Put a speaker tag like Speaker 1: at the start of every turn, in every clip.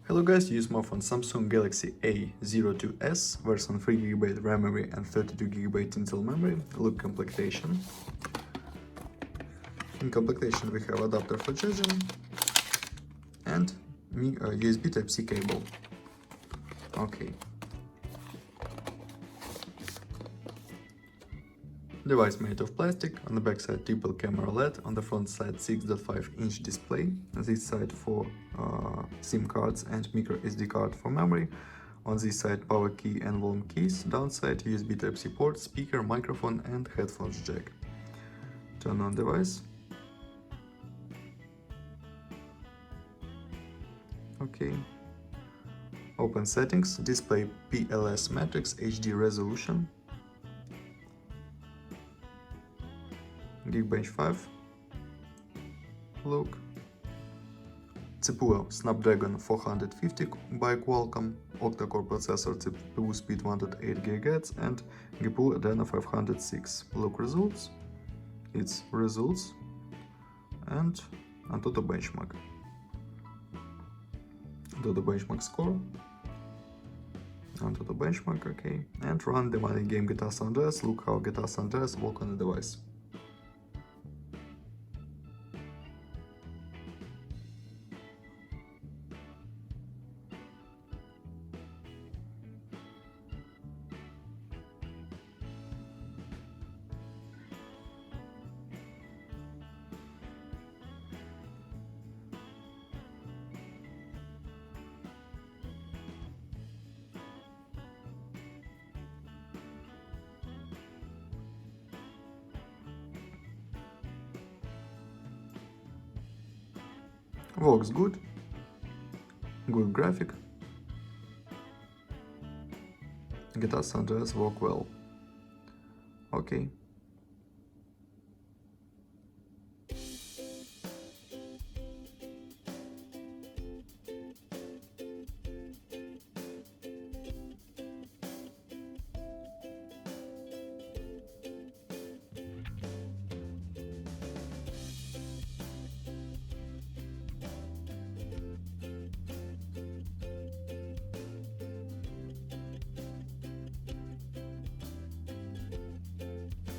Speaker 1: Hello guys, use smartphone Samsung Galaxy A02S, version 3GB RAM memory and 32GB internal memory. Look complementation. In complementation we have adapter for charging and USB Type-C cable. Okay. Device made of plastic, on the back side triple camera LED, on the front side 6.5-inch display, on this side 4 SIM cards and micro SD card for memory, on this side power key and volume keys, downside USB Type-C port, speaker, microphone and headphones jack. Turn on device. Okay. Open settings, display PLS matrix HD resolution. Geekbench 5. Look. CPU Snapdragon 450 by Qualcomm, octa-core processor, CPU speed 1.8 GHz and GPU Adreno 506. Look results. It's results and Antutu benchmark. Antutu benchmark score. Antutu benchmark, okay. And run the money game GTA San Andreas. Look how GTA San Andreas work on the device. Works good. Good graphic. GTA San Andreas work well. Okay.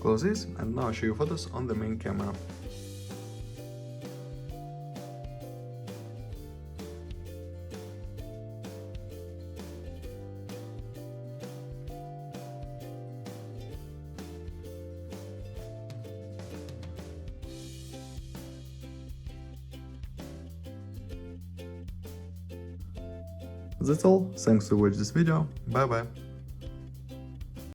Speaker 1: Close this and now I'll show you photos on the main camera. That's all, thanks for watching this video, bye bye.